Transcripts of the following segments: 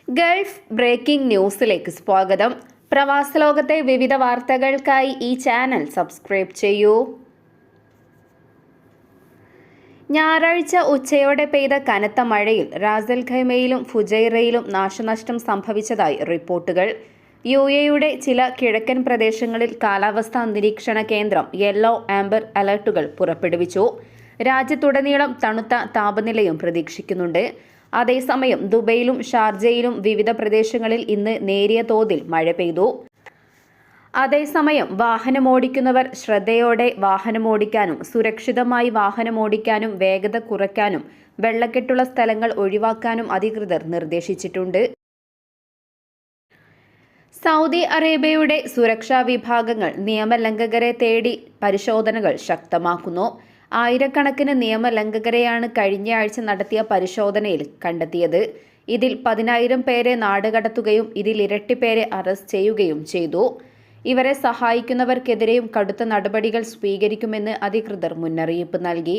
Gulf breaking ന്യൂസിലേക്ക് സ്വാഗതം. പ്രവാസ ലോകത്തെ വിവിധ വാർത്തകൾക്കായി ഈ ചാനൽ സബ്സ്ക്രൈബ് ചെയ്യൂ. ഞായറാഴ്ച ഉച്ചയോടെ പെയ്ത കനത്ത മഴയിൽ റാസൽ ഖൈമയിലും ഫുജൈറയിലും നാശനഷ്ടം സംഭവിച്ചതായി റിപ്പോർട്ടുകൾ. യുഎഇയുടെ ചില കിഴക്കൻ പ്രദേശങ്ങളിൽ കാലാവസ്ഥാ നിരീക്ഷണ കേന്ദ്രം യെല്ലോ ആംബർ അലർട്ടുകൾ പുറപ്പെടുവിച്ചു. രാജ്യത്തുടനീളം തണുത്ത താപനിലയും പ്രതീക്ഷിക്കുന്നുണ്ട്. അതേസമയം ദുബൈയിലും ഷാർജയിലും വിവിധ പ്രദേശങ്ങളിൽ ഇന്ന് നേരിയ തോതിൽ മഴ പെയ്തു. അതേസമയം വാഹനമോടിക്കുന്നവർ ശ്രദ്ധയോടെ വാഹനമോടിക്കാനും സുരക്ഷിതമായി വാഹനമോടിക്കാനും വേഗത കുറയ്ക്കാനും വെള്ളക്കെട്ടുള്ള സ്ഥലങ്ങൾ ഒഴിവാക്കാനും അധികൃതർ നിർദ്ദേശിച്ചിട്ടുണ്ട്. സൗദി അറേബ്യയുടെ സുരക്ഷാ വിഭാഗങ്ങൾ നിയമലംഘകരെ തേടി പരിശോധനകൾ ശക്തമാക്കുന്നു. ആയിരക്കണക്കിന് നിയമലംഘകരെയാണ് കഴിഞ്ഞയാഴ്ച നടത്തിയ പരിശോധനയിൽ കണ്ടെത്തിയത്. ഇതിൽ 10,000 പേരെ നാടുകടത്തുകയും ഇതിൽ ഇരട്ടി പേരെ അറസ്റ്റ് ചെയ്യുകയും ചെയ്തു. ഇവരെ സഹായിക്കുന്നവർക്കെതിരെയും കടുത്ത നടപടികൾ സ്വീകരിക്കുമെന്ന് അധികൃതർ മുന്നറിയിപ്പ് നൽകി.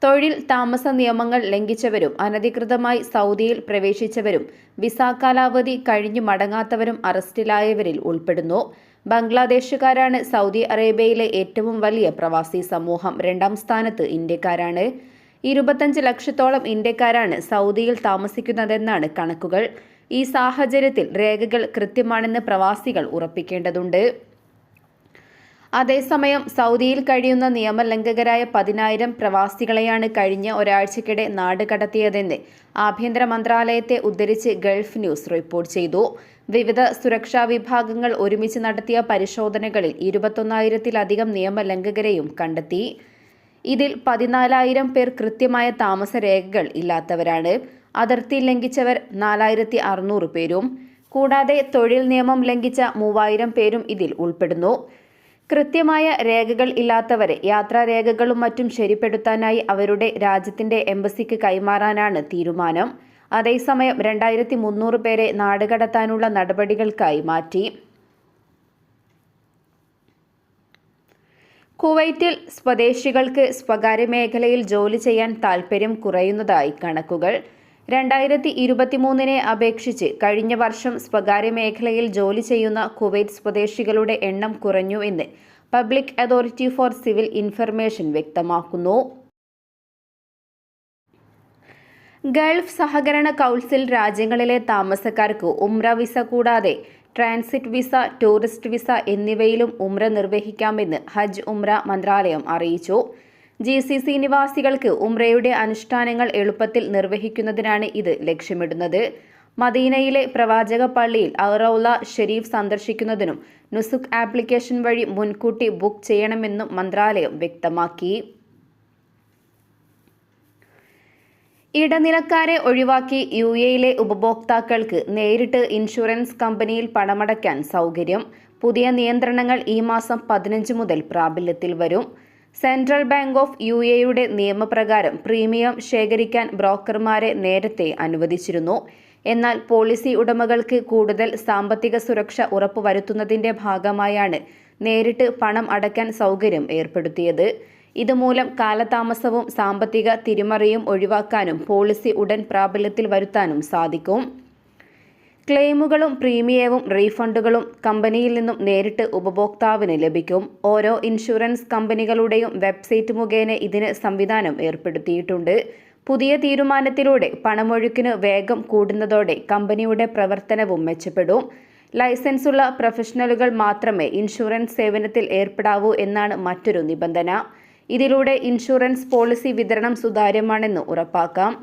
തൊഴിൽ താമസ നിയമങ്ങൾ ലംഘിച്ചവരും അനധികൃതമായി സൗദിയിൽ പ്രവേശിച്ചവരും വിസ കാലാവധി കഴിഞ്ഞു മടങ്ങാത്തവരും അറസ്റ്റിലായവരിൽ ഉൾപ്പെടുന്നു. ബംഗ്ലാദേശുകാരാണ് സൗദി അറേബ്യയിലെ ഏറ്റവും വലിയ പ്രവാസി സമൂഹം. 2ാം സ്ഥാനത്ത് ഇന്ത്യക്കാരാണ്. 25 ലക്ഷത്തോളം ഇന്ത്യക്കാരാണ് സൗദിയിൽ താമസിക്കുന്നതെന്നാണ് കണക്കുകൾ. ഈ സാഹചര്യത്തിൽ രേഖകൾ കൃത്യമാണെന്ന് പ്രവാസികൾ ഉറപ്പിക്കേണ്ടതുണ്ട്. അതേസമയം സൗദിയിൽ കഴിയുന്ന നിയമലംഘകരായ 10,000 പ്രവാസികളെയാണ് കഴിഞ്ഞ ഒരാഴ്ചക്കിടെ നാട് കടത്തിയതെന്ന് ആഭ്യന്തര മന്ത്രാലയത്തെ ഉദ്ധരിച്ച് ഗൾഫ് ന്യൂസ് റിപ്പോർട്ട് ചെയ്തു. വിവിധ സുരക്ഷാ വിഭാഗങ്ങൾ ഒരുമിച്ച് നടത്തിയ പരിശോധനകളിൽ 21,000-ലധികം നിയമലംഘകരെയും കണ്ടെത്തി. ഇതിൽ 14,000 പേർ കൃത്യമായ താമസ രേഖകൾ ഇല്ലാത്തവരാണ്. അതിർത്തി ലംഘിച്ചവർ 4,600 പേരും. കൂടാതെ തൊഴിൽ നിയമം ലംഘിച്ച 3,000 പേരും ഇതിൽ ഉൾപ്പെടുന്നു. കൃത്യമായ രേഖകൾ ഇല്ലാത്തവരെ യാത്രാരേഖകളും മറ്റും ശരിപ്പെടുത്താനായി അവരുടെ രാജ്യത്തിന്റെ എംബസിക്ക് കൈമാറാനാണ് തീരുമാനം. അതേസമയം 2,300 പേരെ നാടുകടത്താനുള്ള നടപടികൾക്കായി മാറ്റി. കുവൈറ്റിൽ സ്വദേശികൾക്ക് സ്വകാര്യ മേഖലയിൽ ജോലി ചെയ്യാൻ താൽപ്പര്യം കുറയുന്നതായി കണക്കുകൾ. 2023 അപേക്ഷിച്ച് കഴിഞ്ഞ വർഷം സ്വകാര്യ മേഖലയിൽ ജോലി ചെയ്യുന്ന കുവൈറ്റ് സ്വദേശികളുടെ എണ്ണം കുറഞ്ഞു എന്ന് public authority four civil information വ്യക്തമാക്കുന്നു. ഗൾഫ് സഹകരണ കൗൺസിൽ രാജ്യങ്ങളിലെ താമസക്കാർക്ക് ഉംറ വിസ കൂടാതെ ട്രാൻസിറ്റ് വിസ, ടൂറിസ്റ്റ് വിസ എന്നിവയിലും ഉംറ നിർവഹിക്കാമെന്ന് ഹജ്ജ് ഉംറ മന്ത്രാലയം അറിയിച്ചു. GCC നിവാസികൾക്ക് ഉംറയുടെ അനുഷ്ഠാനങ്ങൾ എളുപ്പത്തിൽ നിർവഹിക്കുന്നതിനാണ് ഇത് ലക്ഷ്യമിടുന്നത്. മദീനയിലെ പ്രവാചക പള്ളിയിൽ അൽ-റൗള ഷെരീഫ് സന്ദർശിക്കുന്നതിനും നുസുക് ആപ്ലിക്കേഷൻ വഴി മുൻകൂട്ടി ബുക്ക് ചെയ്യണമെന്നും മന്ത്രാലയം വ്യക്തമാക്കി. ഇടനിലക്കാരെ ഒഴിവാക്കി UAEയിലെ ഉപഭോക്താക്കൾക്ക് നേരിട്ട് ഇൻഷുറൻസ് കമ്പനിയിൽ പണമടയ്ക്കാൻ സൗകര്യം. പുതിയ നിയന്ത്രണങ്ങൾ ഈ മാസം 15 മുതൽ പ്രാബല്യത്തിൽ വരും. സെൻട്രൽ ബാങ്ക് ഓഫ് UAEയുടെ നിയമപ്രകാരം പ്രീമിയം ശേഖരിക്കാൻ ബ്രോക്കർമാരെ നേരത്തെ അനുവദിച്ചിരുന്നു. എന്നാൽ പോളിസി ഉടമകൾക്ക് കൂടുതൽ സാമ്പത്തിക സുരക്ഷ ഉറപ്പുവരുത്തുന്നതിന്റെ ഭാഗമായാണ് നേരിട്ട് പണം അടയ്ക്കാൻ സൗകര്യം ഏർപ്പെടുത്തിയത്. ഇതുമൂലം കാലതാമസവും സാമ്പത്തിക തിരിമറിയും ഒഴിവാക്കാനും പോളിസി ഉടൻ പ്രാബല്യത്തിൽ വരുത്താനും സാധിക്കും. ക്ലെയിമുകളും പ്രീമിയവും റീഫണ്ടുകളും കമ്പനിയിൽ നിന്നും നേരിട്ട് ഉപഭോക്താവിന് ലഭിക്കും. ഓരോ ഇൻഷുറൻസ് കമ്പനികളുടെയും വെബ്സൈറ്റ് മുഖേന ഇതിന് സംവിധാനം ഏർപ്പെടുത്തിയിട്ടുണ്ട്. പുതിയ തീരുമാനത്തിലൂടെ പണമൊഴുക്കിന് വേഗം കൂടുന്നതോടെ കമ്പനിയുടെ പ്രവർത്തനവും മെച്ചപ്പെടും. ലൈസൻസുള്ള പ്രൊഫഷണലുകൾ മാത്രമേ ഇൻഷുറൻസ് സേവനത്തിൽ ഏർപ്പെടാവൂ എന്നാണ് മറ്റൊരു നിബന്ധന. ഇതിലൂടെ ഇൻഷുറൻസ് പോളിസി വിതരണം സുതാര്യമാണെന്ന് ഉറപ്പാക്കാം.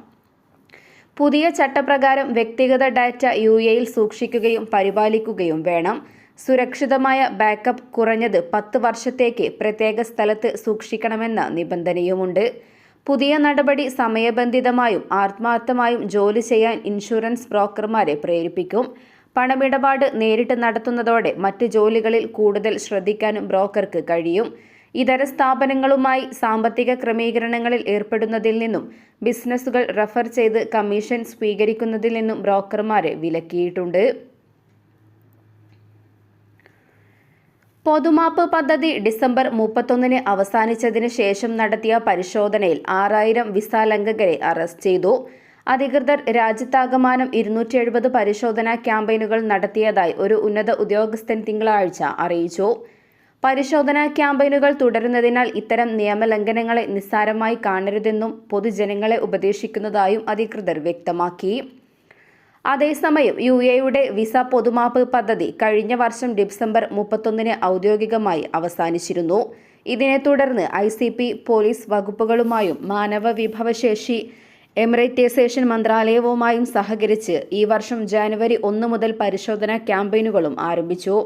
പുതിയ ചട്ടപ്രകാരം വ്യക്തിഗത ഡാറ്റ UAEയിൽ സൂക്ഷിക്കുകയും പരിപാലിക്കുകയും വേണം. സുരക്ഷിതമായ ബാക്കപ്പ് കുറഞ്ഞത് 10 വർഷത്തേക്ക് പ്രത്യേക സ്ഥലത്ത് സൂക്ഷിക്കണമെന്ന നിബന്ധനയുമുണ്ട്. പുതിയ നടപടി സമയബന്ധിതമായും ആത്മാർത്ഥമായും ജോലി ചെയ്യാൻ ഇൻഷുറൻസ് ബ്രോക്കർമാരെ പ്രേരിപ്പിക്കും. പണമിടപാട് നേരിട്ട് നടത്തുന്നതോടെ മറ്റ് ജോലികളിൽ കൂടുതൽ ശ്രദ്ധിക്കാനും ബ്രോക്കർക്ക് കഴിയും. ഇതര സ്ഥാപനങ്ങളുമായി സാമ്പത്തിക ക്രമീകരണങ്ങളിൽ ഏർപ്പെടുന്നതിൽ നിന്നും ബിസിനസ്സുകൾ റഫർ ചെയ്ത് കമ്മീഷൻ സ്വീകരിക്കുന്നതിൽ നിന്നും ബ്രോക്കർമാരെ വിലക്കിയിട്ടുണ്ട്. പൊതുമാപ്പ് പദ്ധതി ഡിസംബർ 31 അവസാനിച്ചതിന് ശേഷം നടത്തിയ പരിശോധനയിൽ 6,000 വിസ ലംഘകരെ അറസ്റ്റ് ചെയ്തു. അധികൃതർ രാജ്യത്താകമാനം 270 പരിശോധനാ ക്യാമ്പയിനുകൾ നടത്തിയതായി ഒരു ഉന്നത ഉദ്യോഗസ്ഥൻ തിങ്കളാഴ്ച അറിയിച്ചു. പരിശോധനാ ക്യാമ്പയിനുകൾ തുടരുന്നതിനാൽ ഇത്തരം നിയമലംഘനങ്ങളെ നിസ്സാരമായി കാണരുതെന്നും പൊതുജനങ്ങളെ ഉപദേശിക്കുന്നതായും അധികൃതർ വ്യക്തമാക്കി. അതേസമയം UAEയുടെ വിസ പൊതുമാപ്പ് പദ്ധതി കഴിഞ്ഞ വർഷം ഡിസംബർ 31 ഔദ്യോഗികമായി അവസാനിച്ചിരുന്നു. ഇതിനെ തുടർന്ന് ICP, പോലീസ് വകുപ്പുകളുമായും മാനവ വിഭവശേഷി എമിറേറ്റൈസേഷൻ മന്ത്രാലയവുമായും സഹകരിച്ച് ഈ വർഷം ജനുവരി 1 മുതൽ പരിശോധനാ ക്യാമ്പയിനുകളും ആരംഭിച്ചു.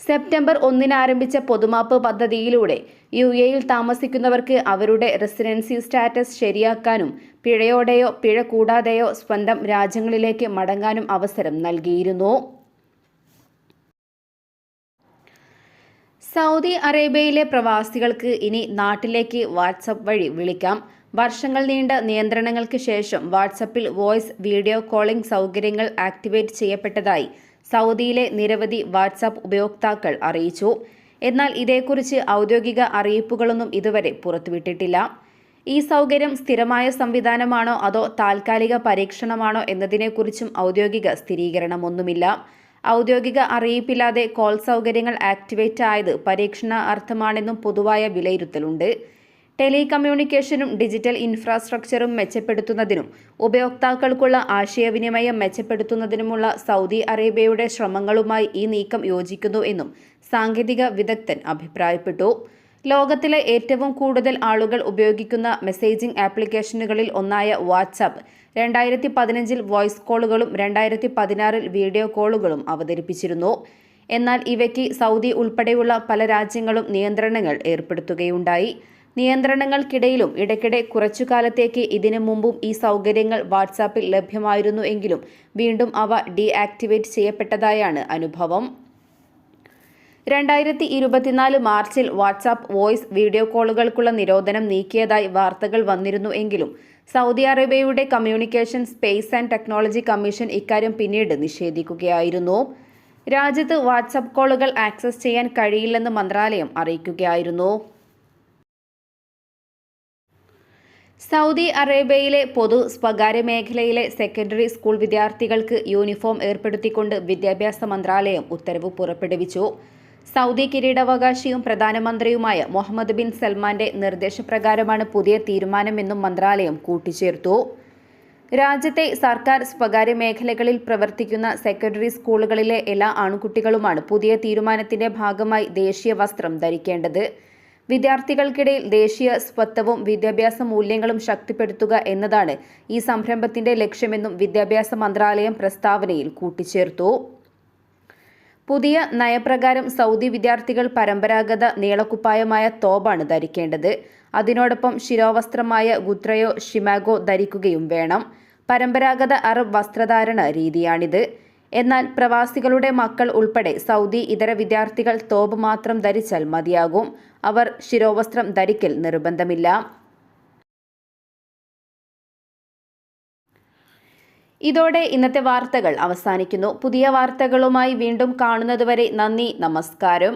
സെപ്റ്റംബർ 1 ആരംഭിച്ച പൊതുമാപ്പ് പദ്ധതിയിലൂടെ UAEയിൽ താമസിക്കുന്നവർക്ക് അവരുടെ റെസിഡൻസി സ്റ്റാറ്റസ് ശരിയാക്കാനും പിഴയോടെയോ പിഴ കൂടാതെയോ സ്വന്തം രാജ്യങ്ങളിലേക്ക് മടങ്ങാനും അവസരം നൽകിയിരുന്നു. സൗദി അറേബ്യയിലെ പ്രവാസികൾക്ക് ഇനി നാട്ടിലേക്ക് വാട്സപ്പ് വഴി വിളിക്കാം. വർഷങ്ങൾ നീണ്ട നിയന്ത്രണങ്ങൾക്ക് ശേഷം വാട്സപ്പിൽ വോയിസ്, വീഡിയോ കോളിംഗ് സൗകര്യങ്ങൾ ആക്ടിവേറ്റ് ചെയ്യപ്പെട്ടതായി സൗദിയിലെ നിരവധി വാട്സാപ്പ് ഉപയോക്താക്കൾ അറിയിച്ചു. എന്നാൽ ഇതേക്കുറിച്ച് ഔദ്യോഗിക അറിയിപ്പുകളൊന്നും ഇതുവരെ പുറത്തുവിട്ടിട്ടില്ല. ഈ സൗകര്യം സ്ഥിരമായ സംവിധാനമാണോ അതോ താൽക്കാലിക പരീക്ഷണമാണോ എന്നതിനെക്കുറിച്ചും ഔദ്യോഗിക സ്ഥിരീകരണമൊന്നുമില്ല. ഔദ്യോഗിക അറിയിപ്പില്ലാതെ കോൾ സൗകര്യങ്ങൾ ആക്ടിവേറ്റ് ആയത് പരീക്ഷണാർത്ഥമാണെന്നും പൊതുവായ വിലയിരുത്തലുണ്ട്. ടെലികമ്മ്യൂണിക്കേഷനും ഡിജിറ്റൽ ഇൻഫ്രാസ്ട്രക്ചറും മെച്ചപ്പെടുത്തുന്നതിനും ഉപയോക്താക്കൾക്കുള്ള ആശയവിനിമയം മെച്ചപ്പെടുത്തുന്നതിനുമുള്ള സൗദി അറേബ്യയുടെ ശ്രമങ്ങളുമായി ഈ നീക്കം യോജിക്കുന്നു എന്നും സാങ്കേതിക വിദഗ്ധൻ അഭിപ്രായപ്പെട്ടു. ലോകത്തിലെ ഏറ്റവും കൂടുതൽ ആളുകൾ ഉപയോഗിക്കുന്ന മെസ്സേജിംഗ് ആപ്ലിക്കേഷനുകളിൽ ഒന്നായ വാട്സാപ്പ് 2015 വോയിസ് കോളുകളും 2016 വീഡിയോ കോളുകളും അവതരിപ്പിച്ചിരുന്നു. എന്നാൽ ഇവയ്ക്ക് സൗദി ഉൾപ്പെടെയുള്ള പല രാജ്യങ്ങളും നിയന്ത്രണങ്ങൾ ഏർപ്പെടുത്തുകയുണ്ടായി. നിയന്ത്രണങ്ങൾക്കിടയിലും ഇടയ്ക്കിടെ കുറച്ചുകാലത്തേക്ക് ഇതിനു മുമ്പും ഈ സൗകര്യങ്ങൾ വാട്സാപ്പിൽ ലഭ്യമായിരുന്നു എങ്കിലും വീണ്ടും അവ ഡീആക്ടിവേറ്റ് ചെയ്യപ്പെട്ടതായാണ് അനുഭവം. 2024 മാർച്ചിൽ വാട്സാപ്പ് വോയിസ്, വീഡിയോ കോളുകൾക്കുള്ള നിരോധനം നീക്കിയതായി വാർത്തകൾ വന്നിരുന്നു എങ്കിലും സൗദി അറേബ്യയുടെ communication, space and technology commission ഇക്കാര്യം പിന്നീട് നിഷേധിക്കുകയായിരുന്നു. രാജ്യത്ത് വാട്സാപ്പ് കോളുകൾ ആക്സസ് ചെയ്യാൻ കഴിയില്ലെന്ന് മന്ത്രാലയം അറിയിക്കുകയായിരുന്നു. സൗദി അറേബ്യയിലെ സ്വകാര്യ മേഖലയിലെ സെക്കൻഡറി സ്കൂൾ വിദ്യാർത്ഥികൾക്ക് യൂണിഫോം ഏർപ്പെടുത്തിക്കൊണ്ട് വിദ്യാഭ്യാസ മന്ത്രാലയം ഉത്തരവ് പുറപ്പെടുവിച്ചു. സൗദി കിരീടാവകാശിയും പ്രധാനമന്ത്രിയുമായ മുഹമ്മദ് ബിൻ സൽമാന്റെ നിർദ്ദേശപ്രകാരമാണ് പുതിയ തീരുമാനമെന്നും മന്ത്രാലയം കൂട്ടിച്ചേർത്തു. രാജ്യത്തെ സർക്കാർ, സ്വകാര്യ മേഖലകളിൽ പ്രവർത്തിക്കുന്ന സെക്കൻഡറി സ്കൂളുകളിലെ എല്ലാ ആൺകുട്ടികളുമാണ് പുതിയ തീരുമാനത്തിന്റെ ഭാഗമായി ദേശീയ വസ്ത്രം ധരിക്കേണ്ടത്. വിദ്യാർത്ഥികൾക്കിടയിൽ ദേശീയ സ്വത്വവും വിദ്യാഭ്യാസ മൂല്യങ്ങളും ശക്തിപ്പെടുത്തുക എന്നതാണ് ഈ സംരംഭത്തിന്റെ ലക്ഷ്യമെന്നും വിദ്യാഭ്യാസ മന്ത്രാലയം പ്രസ്താവനയിൽ കൂട്ടിച്ചേർത്തു. പുതിയ നയപ്രകാരം സൗദി വിദ്യാർത്ഥികൾ പരമ്പരാഗത നീളക്കുപ്പായമായ തോബാണ് ധരിക്കേണ്ടത്. അതിനോടൊപ്പം ശിരോവസ്ത്രമായ ഗുത്രയോ ഷിമാഗോ ധരിക്കുകയും വേണം. പരമ്പരാഗത അറബ് വസ്ത്രധാരണ രീതിയാണിത്. എന്നാൽ പ്രവാസികളുടെ മക്കൾ ഉൾപ്പെടെ സൗദി ഇതര വിദ്യാർത്ഥികൾ തോബ് മാത്രം ധരിച്ചാൽ മതിയാകും. അവർ ശിരോവസ്ത്രം ധരിക്കൽ നിർബന്ധമില്ല. ഇതോടെ ഇന്നത്തെ വാർത്തകൾ അവസാനിക്കുന്നു. പുതിയ വാർത്തകളുമായി വീണ്ടും കാണുന്നതുവരെ നന്ദി, നമസ്കാരം.